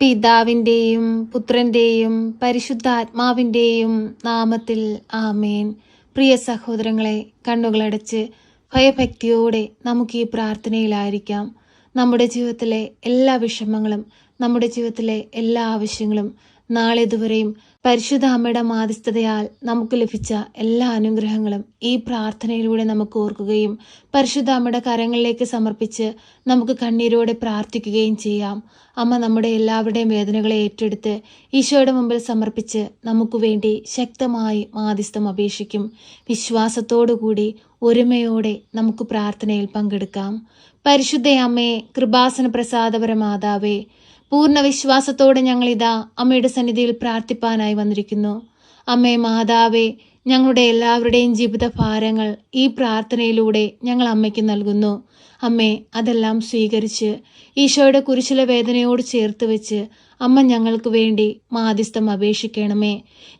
പിതാവിൻ്റെയും പുത്രൻ്റെയും പരിശുദ്ധാത്മാവിൻ്റെയും നാമത്തിൽ ആമേൻ. പ്രിയ സഹോദരങ്ങളെ, കണ്ണുകളടച്ച് ഭയഭക്തിയോടെ നമുക്ക് ഈ പ്രാർത്ഥനയിലായിരിക്കാം. നമ്മുടെ ജീവിതത്തിലെ എല്ലാ വിഷമങ്ങളും, നമ്മുടെ ജീവിതത്തിലെ എല്ലാ ആവശ്യങ്ങളും നാളിതുവരെയും പരിശുദ്ധ അമ്മയുടെ മാധ്യസ്ഥതയാൽ നമുക്ക് ലഭിച്ച എല്ലാ അനുഗ്രഹങ്ങളും ഈ പ്രാർത്ഥനയിലൂടെ നമുക്ക് ഓർക്കുകയും പരിശുദ്ധ അമ്മയുടെ കരങ്ങളിലേക്ക് സമർപ്പിച്ച് നമുക്ക് കണ്ണീരോടെ പ്രാർത്ഥിക്കുകയും ചെയ്യാം. അമ്മ നമ്മുടെ എല്ലാവരുടെയും വേദനകളെ ഏറ്റെടുത്ത് ഈശോയുടെ മുമ്പിൽ സമർപ്പിച്ച് നമുക്ക് വേണ്ടി ശക്തമായി മാധ്യസ്ഥം അപേക്ഷിക്കും. വിശ്വാസത്തോടുകൂടി ഒരുമയോടെ നമുക്ക് പ്രാർത്ഥനയിൽ പങ്കെടുക്കാം. പരിശുദ്ധ അമ്മേ, കൃപാസന പ്രസാദപര മാതാവേ, പൂർണ്ണ വിശ്വാസത്തോടെ ഞങ്ങളിതാ അമ്മയുടെ സന്നിധിയിൽ പ്രാർത്ഥിപ്പാനായി വന്നിരിക്കുന്നു. അമ്മേ മാതാവേ, ഞങ്ങളുടെ എല്ലാവരുടെയും ജീവിത ഭാരങ്ങൾ ഈ പ്രാർത്ഥനയിലൂടെ ഞങ്ങൾ അമ്മയ്ക്ക് നൽകുന്നു. അമ്മേ, അതെല്ലാം സ്വീകരിച്ച് ഈശോയുടെ കുരിശിലെ വേദനയോട് ചേർത്ത് വെച്ച് അമ്മ ഞങ്ങൾക്ക് വേണ്ടി മാധ്യസ്ഥം അപേക്ഷിക്കണമേ.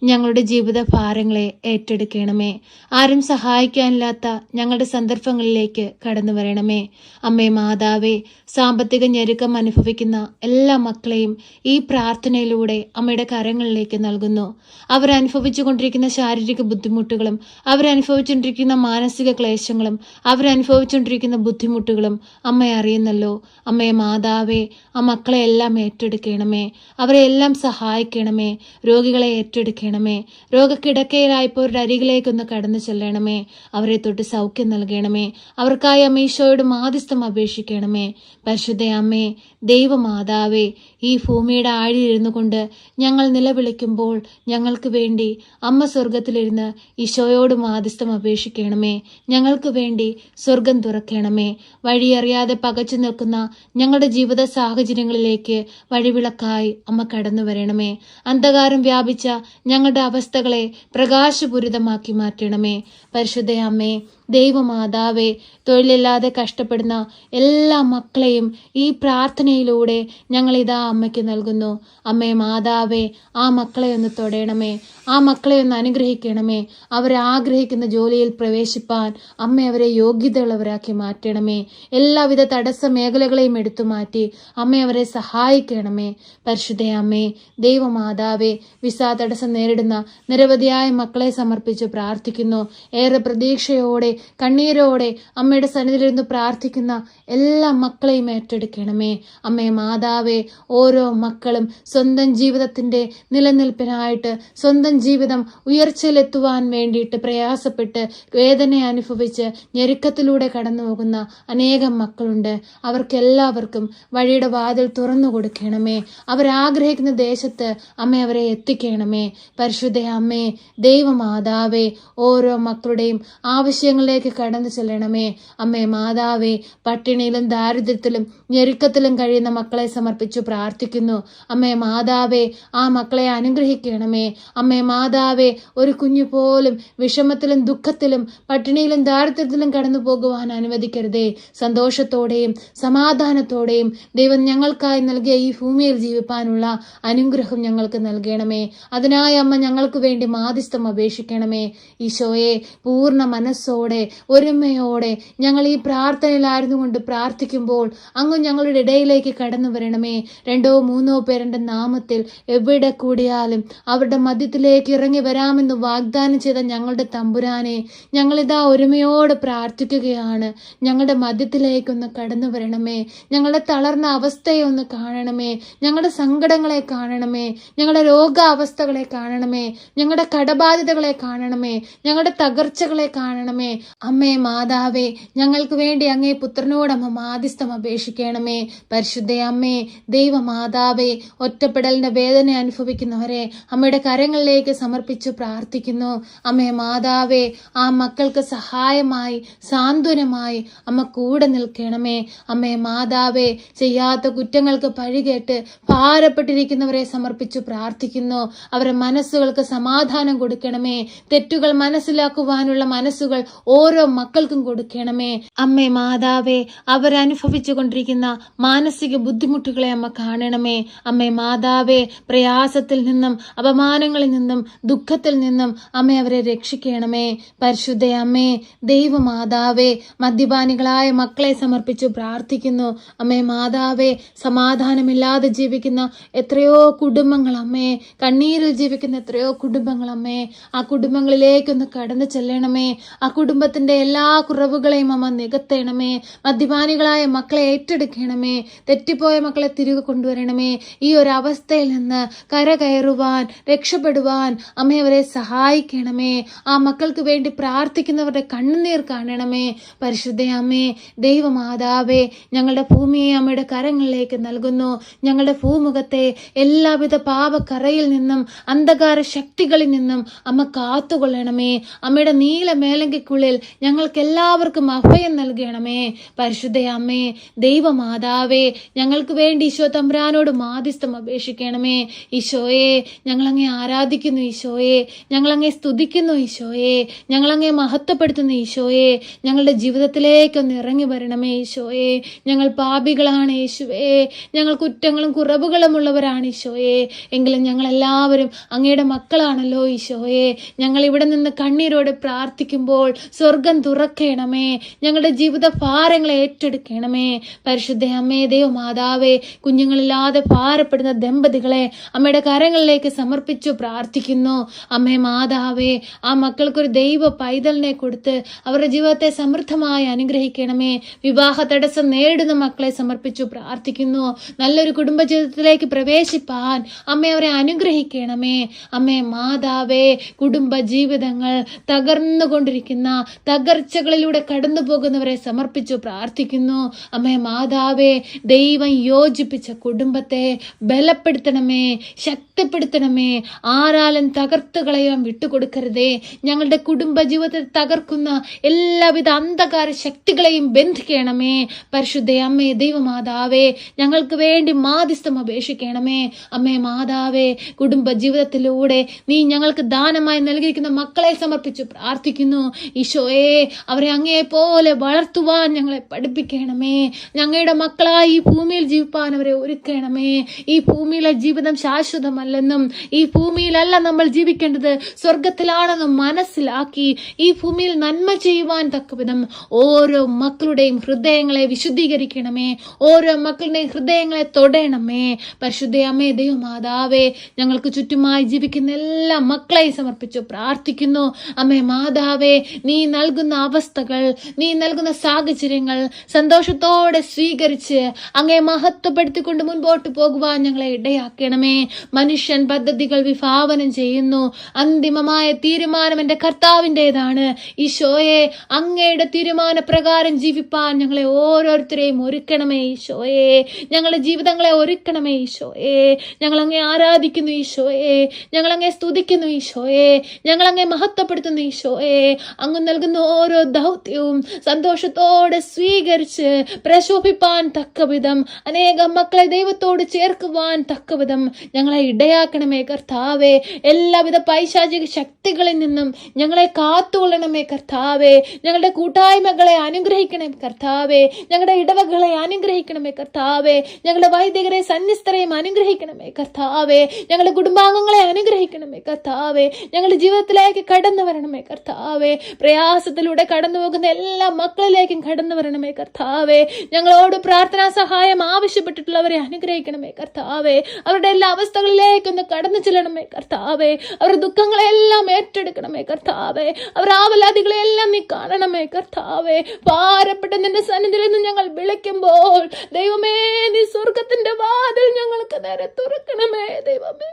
ഞങ്ങളുടെ ജീവിത ഭാരങ്ങളെ ഏറ്റെടുക്കണമേ. ആരും സഹായിക്കാനില്ലാത്ത ഞങ്ങളുടെ സന്ദർഭങ്ങളിലേക്ക് കടന്നു വരണമേ. അമ്മേ മാതാവേ, സാമ്പത്തിക ഞെരുക്കം അനുഭവിക്കുന്ന എല്ലാ മക്കളെയും ഈ പ്രാർത്ഥനയിലൂടെ അമ്മയുടെ കരങ്ങളിലേക്ക് നൽകുന്നു. അവരനുഭവിച്ചു കൊണ്ടിരിക്കുന്ന ശാരീരിക ബുദ്ധിമുട്ടുകളും അവരനുഭവിച്ചുകൊണ്ടിരിക്കുന്ന മാനസിക ക്ലേശങ്ങളും അവരനുഭവിച്ചുകൊണ്ടിരിക്കുന്ന ബുദ്ധിമുട്ടുകളും അമ്മ അറിയുന്നല്ലോ. അമ്മേ മാതാവേ, ആ മക്കളെ എല്ലാം ഏറ്റെടുക്കണമേ. അവരെ എല്ലാം സഹായിക്കണമേ. രോഗികളെ ഏറ്റെടുക്കണമേ. രോഗക്കിടക്കയിലായപ്പോരുടെ അരികിലേക്കൊന്ന് കടന്നു ചെല്ലണമേ. അവരെ തൊട്ട് സൗഖ്യം നൽകണമേ. അവർക്കായി അമ്മ ഈശോയോട് മാധ്യസ്ഥം അപേക്ഷിക്കണമേ. പരിശുദ്ധ അമ്മേ, ദൈവമാതാവേ, ഈ ഭൂമിയുടെ ആഴിയിരുന്നു കൊണ്ട് ഞങ്ങൾ നിലവിളിക്കുമ്പോൾ ഞങ്ങൾക്ക് വേണ്ടി അമ്മ സ്വർഗത്തിലിരുന്ന് ഈശോയോട് മാധ്യസ്ഥം അപേക്ഷിക്കണമേ. ഞങ്ങൾക്ക് വേണ്ടി സ്വർഗം തുറക്കണമേ. വഴിയറിയാതെ പകച്ചു നിൽക്കുന്ന ഞങ്ങളുടെ ജീവിത സാഹചര്യങ്ങളിലേക്ക് വഴിവിളക്കായി അമ്മ കടന്നു വരണമേ. അന്ധകാരം വ്യാപിച്ച ഞങ്ങളുടെ അവസ്ഥകളെ പ്രകാശപൂരിതമാക്കി മാറ്റണമേ. പരിശുദ്ധ അമ്മേ, ദൈവമാതാവേ, തൊഴിലില്ലാതെ കഷ്ടപ്പെടുന്ന എല്ലാ മക്കളെയും ഈ പ്രാർത്ഥനയിലൂടെ ഞങ്ങളിതാ അമ്മയ്ക്ക് നൽകുന്നു. അമ്മേ മാതാവേ, ആ മക്കളെ ഒന്ന് തൊടയണമേ. ആ മക്കളെ ഒന്ന് അനുഗ്രഹിക്കണമേ. അവരെ ആഗ്രഹിക്കുന്ന ജോലിയിൽ പ്രവേശിപ്പാൻ അമ്മ അവരെ യോഗ്യതയുള്ളവരാക്കി മാറ്റണമേ. എല്ലാവിധ തടസ്സ മേഖലകളെയും എടുത്തു മാറ്റി അമ്മ അവരെ സഹായിക്കണമേ. പരിശുദ്ധ അമ്മേ, ദൈവമാതാവേ, വിസ തടസ്സം നേരിടുന്ന നിരവധിയായ മക്കളെ സമർപ്പിച്ച് പ്രാർത്ഥിക്കുന്നു. ഏറെ പ്രതീക്ഷയോടെ കണ്ണീരോടെ അമ്മയുടെ സന്നിധിയിലിരുന്ന് പ്രാർത്ഥിക്കുന്ന എല്ലാ മക്കളെയും ഏറ്റെടുക്കണമേ. അമ്മേ മാതാവേ, ഓരോ മക്കളും സ്വന്തം ജീവിതത്തിന്റെ നിലനിൽപ്പിനായിട്ട്, സ്വന്തം ജീവിതം ഉയർച്ചയിലെത്തുവാൻ വേണ്ടിയിട്ട് പ്രയാസപ്പെട്ട് വേദന അനുഭവിച്ച് ഞെരുക്കത്തിലൂടെ കടന്നു പോകുന്ന അനേകം മക്കളുണ്ട്. അവർക്കെല്ലാവർക്കും വഴിയുടെ വാതിൽ തുറന്നു കൊടുക്കണമേ. അവരാഗ്രഹിക്കുന്ന ദേശത്ത് അമ്മ അവരെ എത്തിക്കണമേ. പരിശുദ്ധ അമ്മേ, ദൈവമാതാവേ, ഓരോ മക്കളുടെയും ആവശ്യങ്ങളിലേക്ക് കടന്നു ചെല്ലണമേ. അമ്മേ മാതാവേ, പട്ടിണിയിലും ദാരിദ്ര്യത്തിലും ഞെരുക്കത്തിലും കഴിയുന്ന മക്കളെ സമർപ്പിച്ചു പ്രാർത്ഥിക്കുന്നു. അമ്മേ മാതാവേ, ആ മക്കളെ അനുഗ്രഹിക്കണമേ. അമ്മേ മാതാവേ, ഒരു കുഞ്ഞു പോലും വിഷമത്തിലും ദുഃഖത്തിലും പട്ടിണിയിലും ദാരിദ്ര്യത്തിലും കടന്നു പോകുവാൻ അനുവദിക്കരുതേ. സന്തോഷത്തോടെയും സമാധാനത്തോടെയും ദൈവം ഞങ്ങൾക്കായി നൽകിയ ഈ ഭൂമിയിൽ ജീവിപ്പാനുള്ള അനുഗ്രഹം ഞങ്ങൾക്ക് നൽകണമേ. അതിനായി അമ്മ ഞങ്ങൾക്ക് വേണ്ടി മാധ്യസ്ഥം അപേക്ഷിക്കണമേ. ഈശോയെ, പൂർണ്ണ മനസ്സോടെ ഒരുമയോടെ ഞങ്ങൾ ഈ പ്രാർത്ഥനയിലായിരുന്നു കൊണ്ട് പ്രാർത്ഥിക്കുമ്പോൾ അങ്ങ് ഞങ്ങളുടെ ഇടയിലേക്ക് കടന്നു വരണമേ. 2-3 പേരുടെ നാമത്തിൽ എവിടെ കൂടിയാലും അവരുടെ മധ്യത്തിലേക്ക് ഇറങ്ങി വരാമെന്ന് വാഗ്ദാനം ചെയ്ത ഞങ്ങളുടെ തമ്പുരാനെ, ഞങ്ങളിതാ ഒരുമയോട് പ്രാർത്ഥിക്കുകയാണ്. ഞങ്ങളുടെ മധ്യത്തിലേക്കൊന്ന് കടന്നു വരണമേ. ഞങ്ങളുടെ തളർന്ന അവസ്ഥയെ ഒന്ന് കാണണമേ. ഞങ്ങളുടെ സങ്കടങ്ങളെ കാണണമേ. ഞങ്ങളുടെ രോഗാവസ്ഥകളെ കാണണമേ. ഞങ്ങളുടെ കടബാധ്യതകളെ കാണണമേ. ഞങ്ങളുടെ തകർച്ചകളെ കാണണമേ. അമ്മേ മാതാവേ, ഞങ്ങൾക്ക് വേണ്ടി അങ്ങേ പുത്രനോട് അമ്മ മാധ്യസ്ഥം അപേക്ഷിക്കണമേ. പരിശുദ്ധ അമ്മേ, ദൈവമാതാവേ, ഒറ്റപ്പെടലിന്റെ വേദന അനുഭവിക്കുന്നവരെ അമ്മയുടെ കരങ്ങളിലേക്ക് സമർപ്പിച്ചു പ്രാർത്ഥിക്കുന്നു. അമ്മേ മാതാവേ, ആ മക്കൾക്ക് സഹായമായി സാന്ത്വനമായി അമ്മ കൂടെ നിൽക്കണമേ. അമ്മേ മാതാവേ, ചെയ്യാത്ത കുറ്റങ്ങൾക്ക് പഴികേട്ട് ഭാരപ്പെട്ടിരിക്കുന്നവരെ സമർപ്പിച്ചു പ്രാർത്ഥിക്കുന്നു. അവരുടെ മനസ്സുകൾക്ക് സമാധാനം കൊടുക്കണമേ. തെറ്റുകൾ മനസ്സിലാക്കുവാനുള്ള മനസ്സുകൾ ഓരോ മക്കൾക്കും കൊടുക്കണമേ. അമ്മേ മാതാവേ, അവരനുഭവിച്ചു കൊണ്ടിരിക്കുന്ന മാനസിക ബുദ്ധിമുട്ടുകളെ അമ്മ കാണണമേ. അമ്മേ മാതാവേ, പ്രയാസത്തിൽ നിന്നും അപമാനങ്ങളിൽ നിന്നും ദുഃഖത്തിൽ നിന്നും അമ്മ അവരെ രക്ഷിക്കണമേ. പരിശുദ്ധ അമ്മേ, ദൈവമാതാവേ, മദ്യപാനികളായ മക്കളെ സമർപ്പിച്ചു പ്രാർത്ഥിക്കുന്നു. അമ്മേ മാതാവേ, സമാധാനമില്ലാതെ ജീവിക്കുന്ന എത്രയോ കുടുംബങ്ങൾ അമ്മേ, കണ്ണീരിൽ ജീവിക്കുന്ന എത്രയോ കുടുംബങ്ങൾ അമ്മേ, ആ കുടുംബങ്ങളിലേക്കൊന്ന് കടന്നു ചെല്ലണമേ. ആ കുടുംബത്തിന്റെ എല്ലാ കുറവുകളെയും അമ്മ നികത്തണമേ. മദ്യപാനികളായ മക്കളെ ഏറ്റെടുക്കണമേ. തെറ്റിപ്പോയ മക്കളെ തിരികെ കൊണ്ടുവരണമേ. ഈ ഒരു അവസ്ഥയിൽ നിന്ന് കരകയറുവാൻ, രക്ഷപ്പെടുവാൻ അമ്മ അവരെ സഹായിക്കണമേ. ആ മക്കൾക്ക് വേണ്ടി പ്രാർത്ഥിക്കുന്നവരുടെ കണ്ണുനീർ കാണണമേ. പരിശുദ്ധ അമ്മേ, ദൈവമാതാവേ, ഞങ്ങളുടെ ഭൂമിയെ അമ്മയുടെ കരങ്ങളിലേക്ക് നൽകുന്നു. ഞങ്ങളുടെ ഭൂമുഖത്തെ എല്ലാവിധ പാപക്കറയിൽ നിന്നും അന്ധകാര ശക്തികളിൽ നിന്നും അമ്മ കാത്തുകൊള്ളണമേ. അമ്മയുടെ നീല മേലങ്കിക്കുള്ളിൽ ഞങ്ങൾക്ക് എല്ലാവർക്കും അഭയം നൽകണമേ. പരിശുദ്ധ അമ്മേ, ദൈവമാതാവേ, ഞങ്ങൾക്ക് വേണ്ടി ഈശോ തമ്പുരാനോട് മാധ്യസ്ഥം അപേക്ഷിക്കണമേ. ഈശോയെ, ഞങ്ങളങ്ങേ ആരാധിക്കുന്നു. ഈശോയെ, ഞങ്ങളങ്ങേ സ്തുതിക്കുന്നു. ഈശോയെ, ഞങ്ങളങ്ങേ മഹത്വപ്പെടുത്തുന്നു. ഈശോയെ, ഞങ്ങളുടെ ജീവിതത്തിലേക്കൊന്ന് ഇറങ്ങി വരണമേ. ഈശോയെ, ഞങ്ങൾ പാപികളാണ്. യേശുവേ, ഞങ്ങൾ കുറ്റങ്ങളും കുറവുകളും ഉള്ളവരാണ്. ഈശോയെ, എങ്കിലും ഞങ്ങളെല്ലാവരും അങ്ങയുടെ മക്കളാണല്ലോ. ഈശോയെ, ഞങ്ങൾ ഇവിടെ നിന്ന് കണ്ണീരോടെ പ്രാർത്ഥിക്കുമ്പോൾ സ്വർഗം തുറക്കണമേ. ഞങ്ങളുടെ ജീവിത ഭാരങ്ങളെ ഏറ്റെടുക്കണമേ. പരിശുദ്ധ അമ്മേ, ദൈവമാതാവേ, കുഞ്ഞുങ്ങളില്ലാതെ ഭാരപ്പെടുന്ന ദമ്പതികളെ അമ്മയുടെ കരങ്ങളിലേക്ക് സമർപ്പിച്ചു പ്രാർത്ഥിക്കുന്നു. അമ്മേ മാതാവേ, ആ മക്കൾക്കൊരു ദൈവ പൈതലിനെ കൊടുത്ത് അവരുടെ ജീവിതത്തെ സമൃദ്ധമായി അനുഗ്രഹിക്കണമേ. വിവാഹ തടസ്സം നേരിടുന്ന മക്കളെ സമർപ്പിച്ചു പ്രാർത്ഥിക്കുന്നു. നല്ലൊരു കുടുംബജീവിതത്തിലേക്ക് പ്രവേശിപ്പാൻ അമ്മ അവരെ അനുഗ്രഹിക്കണമേ. അമ്മേ മാതാവേ, കുടുംബ ജീവിതങ്ങൾ തകർന്നുകൊണ്ടിരിക്കുന്ന തകർച്ചകളിലൂടെ കടന്നു പോകുന്നവരെ സമർപ്പിച്ചു പ്രാർത്ഥിക്കുന്നു. അമ്മേ മാതാവേ, ദൈവം യോജിപ്പിച്ച കുടുംബത്തെ ബലപ്പെടുത്തണമേ, ശക്തിപ്പെടുത്തണമേ. ആരാലും തകർത്ത് കളയാൻ വിട്ടുകൊടുക്കരുതേ. ഞങ്ങളുടെ കുടുംബ ജീവിതത്തെ തകർക്കുന്ന എല്ലാവിധ അന്ധകാര ശക്തികളെയും ബന്ധിക്കണമേ. പരിശുദ്ധ അമ്മേ, ദൈവമാതാവേ, ഞങ്ങൾക്ക് വേണ്ടി മാധ്യസ്ഥം അപേക്ഷിക്കണമേ. അമ്മേ മാതാവേ, കുടുംബ ജീവിതത്തിലൂടെ നീ ഞങ്ങൾക്ക് ദാനമായി നൽകിയിരിക്കുന്ന മക്കളെ സമർപ്പിച്ചു പ്രാർത്ഥിക്കുന്നു. ഈശോയെ, അവരെ അങ്ങേ പോലെ വളർത്തുവാൻ ഞങ്ങളെ പഠിപ്പിക്കണമേ. ഞങ്ങളുടെ മക്കളായി ഈ ഭൂമിയിൽ ജീവിപ്പാൻ അവരെ ഒരുക്കണമേ. ഈ ഭൂമിയിലെ ജീവിതം ശാശ്വതമല്ലെന്നും ഈ ഭൂമിയിലല്ല നമ്മൾ ജീവിക്കേണ്ടത്, സ്വർഗത്തിലാണെന്നും മനസ്സിലാക്കി ഈ ഭൂമിയിൽ നന്മ ചെയ്യുവാൻ തക്കവിധം ഓരോ മക്കളുടെയും ഹൃദയങ്ങളെ വിശുദ്ധീകരിക്കണമേ. ഓരോ മക്കളുടെയും ഹൃദയങ്ങളെ തൊടണമേ. പരിശുദ്ധ അമ്മേ, ദൈവമാതാവേ, ഞങ്ങൾക്ക് ചുറ്റുമായി ജീവിക്കുന്ന എല്ലാ മക്കളെയും സമർപ്പിച്ചു പ്രാർത്ഥിക്കുന്നു. അമ്മേ മാതാവേ, നീ നൽകുന്ന അവസ്ഥകൾ, നീ നൽകുന്ന സാഹചര്യങ്ങൾ സന്തോഷത്തോടെ സ്വീകരിച്ച് അങ്ങേ മഹത്വപ്പെടുത്തിക്കൊണ്ട് മുൻപോട്ട് പോകുവാൻ ഞങ്ങളെ ഇടയാക്കണമേ. മനുഷ്യൻ പദ്ധതികൾ വിഭാവനം ചെയ്യുന്നു, അന്തിമമായ തീരുമാനം എൻ്റെ കർത്താവിൻ്റെതാണ്. ഈശോയെ, അങ്ങയുടെ തീരുമാന പ്രകാരം ജീവിപ്പാൻ ഞങ്ങളെ ഓരോരുത്തരെയും ഒരുക്കണമേ. ഈശോയെ, ഞങ്ങളുടെ ജീവിതങ്ങളെ ഒരുക്കണമേ. ഈശോയെ, ഞങ്ങളങ്ങേ ആരാധിക്കുന്നു. ഈശോയെ, ഞങ്ങളങ്ങേ സ്തുതിക്കുന്നു. ഈശോയെ, ഞങ്ങളങ്ങേ മഹത്വപ്പെടുത്തുന്നു. ഈശോയെ, അങ്ങ് നൽകുന്ന ഓരോ ദൗത്യവും സന്തോഷത്തോടെ സ്വീകരിച്ച് പ്രശോഭിപ്പാൻ തക്കവിധം, അനേകം മക്കളെ ദൈവത്തോട് ചേർക്കുവാൻ തക്കവിധം ഞങ്ങളെ ഇടയാക്കണമേ കർത്താവേ. എല്ലാവിധ പൈശാചിക ശക്തികളിൽ നിന്നും ഞങ്ങളെ കാത്തുകൊള്ളണമേ കർത്താവേ. ഞങ്ങളുടെ കൂട്ടായ്മകളെ അനുഗ്രഹിക്കണമേ കർത്താവേ. ഞങ്ങളുടെ ഇടവകളെ അനുഗ്രഹിക്കണമേ കർത്താവേ. ഞങ്ങളുടെ വൈദികരെ സന്യസ്തരെയും അനുഗ്രഹിക്കണമേ കർത്താവേ. ഞങ്ങളുടെ കുടുംബാംഗങ്ങളെ അനുഗ്രഹിക്കണമേ കർത്താവേ. ഞങ്ങളുടെ ജീവിതത്തിലേക്ക് കടന്നു വരണമേ കർത്താവേ. പ്രയാസത്തിലൂടെ കടന്നു പോകുന്ന എല്ലാ മക്കളിലേക്കും കടന്നു വരണമേ കർത്താവേ. ഞങ്ങളോട് പ്രാർത്ഥനാ സഹായം ആവശ്യപ്പെട്ടിട്ടുള്ളവരെ അനുഗ്രഹിക്കണമേ കർത്താവേ. അവരുടെ എല്ലാ അവസ്ഥകളിലേക്കൊന്ന് കടന്നു ചെല്ലണമേ കർത്താവേ. അവരുടെ ദുഃഖങ്ങളെല്ലാം ഏറ്റെടുക്കണമേ കർത്താവേ. അവരുടെ ആവലാതികളെല്ലാം നീ കാണണമേ കർത്താവേ. ഭാരപ്പെട്ട നിന്റെ സന്നിധിയിൽ നിന്ന് ഞങ്ങൾ വിളിക്കുമ്പോൾ ദൈവമേ, നീ സ്വർഗത്തിന്റെ വാതിൽ ഞങ്ങൾക്ക് നേരെ തുറക്കണമേ. ദൈവമേ,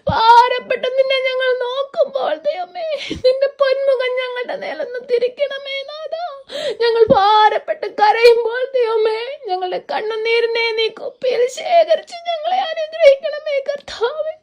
ഭാരപ്പെട്ട നിന്നെ ഞങ്ങൾ നോക്കുമ്പോൾ ദൈവമേ, നിന്റെ പൊന്മുഖം ഞങ്ങളുടെ നേലൊന്ന് തിരിക്കണമേ നാഥാ. ഞങ്ങൾ ഭാരപ്പെട്ട് കരയുമ്പോൾ ദൈവമേ, ഞങ്ങളുടെ കണ്ണുനീരിനെ നീ കുപ്പിയിൽ ശേഖരിച്ച് ഞങ്ങളെ അനുഗ്രഹിക്കണമേ കർത്താവേ.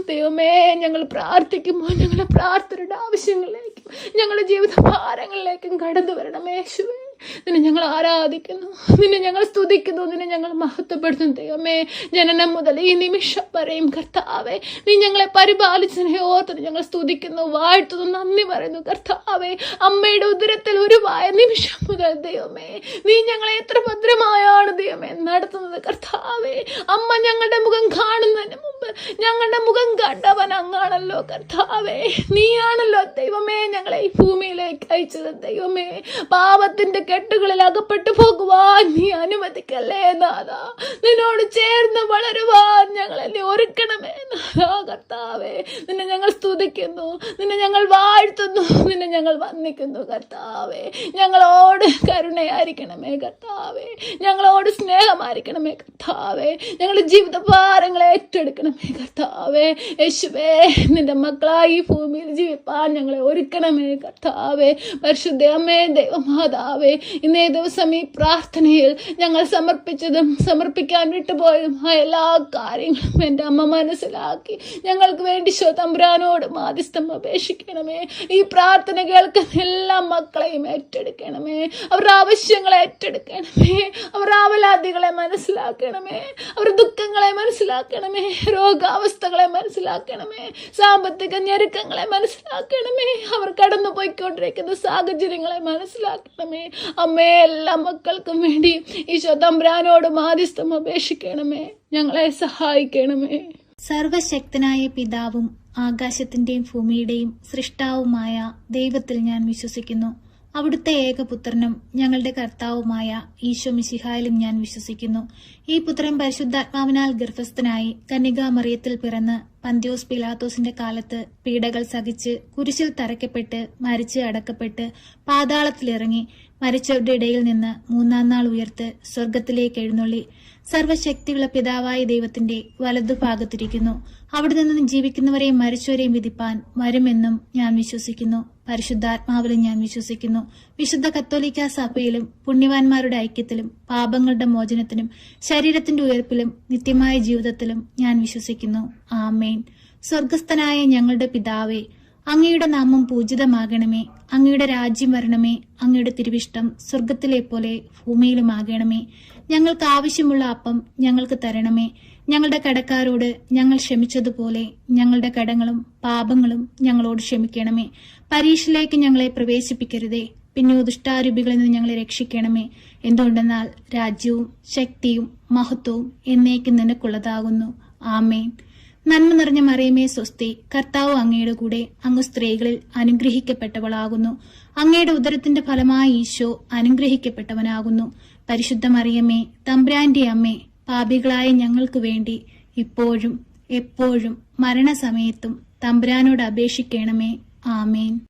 ദൈവമേ, ഞങ്ങൾ പ്രാർത്ഥിക്കുമ്പോൾ ഞങ്ങളുടെ പ്രാർത്ഥനയുടെ ആവശ്യങ്ങളിലേക്കും ഞങ്ങളുടെ ജീവിത ഭാരങ്ങളിലേക്കും കടന്നു വരണമേ യേശുവേ. നിന്നെ ഞങ്ങൾ ആരാധിക്കുന്നു, നിന്നെ ഞങ്ങൾ സ്തുതിക്കുന്നു, നിന്നെ ഞങ്ങൾ മഹത്വപ്പെടുത്തുന്നു ദൈവമേ. ജനനം മുതൽ ഈ നിമിഷം വരെയും കർത്താവേ, നീ ഞങ്ങളെ പരിപാലിച്ചതിനെ ഓർത്ത് ഞങ്ങൾ സ്തുതിക്കുന്നു, വാഴ്ത്തുന്നു, നന്ദി പറയുന്നു കർത്താവേ. അമ്മയുടെ ഉദരത്തിൽ ഉരുവായ നിമിഷം മുതൽ ദൈവമേ, നീ ഞങ്ങളെ എത്ര ഭദ്രമായാണ് ദൈവമേ നടത്തുന്നത് കർത്താവേ. അമ്മ ഞങ്ങളുടെ മുഖം കാണുന്നതിന് മുമ്പ് ഞങ്ങളുടെ മുഖം കണ്ടവൻ അങ്ങാണല്ലോ കർത്താവേ. നീയാണല്ലോ ദൈവമേ ഞങ്ങളെ ഈ ഭൂമിയിലേക്ക് അയച്ചത് ദൈവമേ. പാപത്തിന്റെ കെട്ടുകളിൽ അകപ്പെട്ടു പോകുവാൻ നീ അനുവദിക്കല്ലേ നാഥാ. നിന്നോട് ചേർന്ന് വളരുവാൻ ഞങ്ങളെ നീ ഒരുക്കണമേ നാഥാ കർത്താവേ. നിന്നെ ഞങ്ങൾ സ്തുതിക്കുന്നു, നിന്നെ ഞങ്ങൾ വാഴ്ത്തുന്നു, നിന്നെ ഞങ്ങൾ വന്ദിക്കുന്നു കർത്താവേ. ഞങ്ങളോട് കരുണയായിരിക്കണമേ കർത്താവേ, ഞങ്ങളോട് സ്നേഹമായിരിക്കണമേ കർത്താവേ. ഞങ്ങളുടെ ജീവിത ഭാരങ്ങളെ ഏറ്റെടുക്കണമേ കർത്താവേ. യേശുവേ, നിന്റെ മക്കളായി ഈ ഭൂമിയിൽ ജീവിപ്പാൻ ഞങ്ങളെ ഒരുക്കണമേ കർത്താവേ. പരിശുദ്ധ അമ്മേ, ദൈവമാതാവേ, ഇന്നേ ദിവസം ഈ പ്രാർത്ഥനയിൽ ഞങ്ങൾ സമർപ്പിച്ചതും സമർപ്പിക്കാൻ വിട്ടുപോയതും എല്ലാ കാര്യങ്ങളും എൻ്റെ അമ്മ മനസ്സിലാക്കി ഞങ്ങൾക്ക് വേണ്ടി തമ്പുരാനോട് മാധ്യസ്ഥം അപേക്ഷിക്കണമേ. ഈ പ്രാർത്ഥന കേൾക്കുന്ന എല്ലാ മക്കളെയും ഏറ്റെടുക്കണമേ. അവരുടെ ആവശ്യങ്ങളെ ഏറ്റെടുക്കണമേ. അവരുടെ ആവലാതികളെ മനസ്സിലാക്കണമേ. അവരുടെ ദുഃഖങ്ങളെ മനസ്സിലാക്കണമേ. രോഗാവസ്ഥകളെ മനസ്സിലാക്കണമേ. സാമ്പത്തിക ഞെരുക്കങ്ങളെ മനസ്സിലാക്കണമേ. അവർ കടന്നു പോയിക്കൊണ്ടിരിക്കുന്ന സാഹചര്യങ്ങളെ മനസ്സിലാക്കണമേ. അമ്മേ, എല്ലാ മക്കൾക്കും വേണ്ടി ഈശോ തമ്പുരാനോട് മാധ്യസ്ഥം അപേക്ഷിക്കണമേ. ഞങ്ങളെ സഹായിക്കണമേ. സർവശക്തനായ പിതാവും ആകാശത്തിന്റെയും ഭൂമിയുടെയും സൃഷ്ടാവുമായ ദൈവത്തിൽ ഞാൻ വിശ്വസിക്കുന്നു. അവിടുത്തെ ഏകപുത്രനും ഞങ്ങളുടെ കർത്താവുമായ ഈശോ മിശിഹായിലും ഞാൻ വിശ്വസിക്കുന്നു. ഈ പുത്രൻ പരിശുദ്ധാത്മാവിനാൽ ഗർഭസ്ഥനായി കന്യകാമറിയത്തിൽ പിറന്ന് പന്തിയോസ് പിലാത്തോസിന്റെ കാലത്ത് പീഡകൾ സഹിച്ച് കുരിശിൽ തറയ്ക്കപ്പെട്ട് മരിച്ച് അടക്കപ്പെട്ട് പാതാളത്തിലിറങ്ങി മരിച്ചവരുടെ ഇടയിൽ നിന്ന് മൂന്നാം നാൾ ഉയർത്ത് സ്വർഗത്തിലേക്ക് എഴുന്നള്ളി സർവശക്തിയുള്ള പിതാവായ ദൈവത്തിന്റെ വലതുഭാഗത്തിരിക്കുന്നു. അവിടെ നിന്ന് ജീവിക്കുന്നവരെയും മരിച്ചവരെയും വിധിപ്പാൻ വരുമെന്നും ഞാൻ വിശ്വസിക്കുന്നു. പരിശുദ്ധാത്മാവിലും ഞാൻ വിശ്വസിക്കുന്നു. വിശുദ്ധ കത്തോലിക്ക സഭയിലും പുണ്യവാന്മാരുടെ ഐക്യത്തിലും പാപങ്ങളുടെ മോചനത്തിനും ശരീരത്തിന്റെ ഉയർപ്പിലും നിത്യമായ ജീവിതത്തിലും ഞാൻ വിശ്വസിക്കുന്നു. ആമേൻ. സ്വർഗസ്ഥനായ ഞങ്ങളുടെ പിതാവേ, അങ്ങയുടെ നാമം പൂജിതമാകണമേ. അങ്ങയുടെ രാജ്യം വരണമേ. അങ്ങയുടെ തിരുവിഷ്ടം സ്വർഗത്തിലെ പോലെ ഭൂമിയിലുമാകണമേ. ഞങ്ങൾക്ക് ആവശ്യമുള്ള അപ്പം ഞങ്ങൾക്ക് തരണമേ. ഞങ്ങളുടെ കടക്കാരോട് ഞങ്ങൾ ക്ഷമിച്ചതുപോലെ ഞങ്ങളുടെ കടങ്ങളും പാപങ്ങളും ഞങ്ങളോട് ക്ഷമിക്കണമേ. പരീക്ഷയിലേക്ക് ഞങ്ങളെ പ്രവേശിപ്പിക്കരുതേ, പിന്നെ ദുഷ്ടാരൂപികളിൽ നിന്ന് ഞങ്ങളെ രക്ഷിക്കണമേ. എന്തുകൊണ്ടെന്നാൽ രാജ്യവും ശക്തിയും മഹത്വവും എന്നേക്കും നിനക്കുള്ളതാകുന്നു. ആമേൻ. നന്മ നിറഞ്ഞ മറിയമേ സ്വസ്തി, കർത്താവ് അങ്ങയുടെ കൂടെ, അങ്ങ് സ്ത്രീകളിൽ അനുഗ്രഹിക്കപ്പെട്ടവളാകുന്നു. അങ്ങയുടെ ഉദരത്തിന്റെ ഫലമായ ഈശോ അനുഗ്രഹിക്കപ്പെട്ടവനാകുന്നു. പരിശുദ്ധ മറിയമേ, തമ്പുരാന്റെ അമ്മേ, പാപികളായ ഞങ്ങൾക്ക് വേണ്ടി ഇപ്പോഴും എപ്പോഴും മരണസമയത്തും തമ്പുരാനോട് അപേക്ഷിക്കണമേ. ആമേൻ.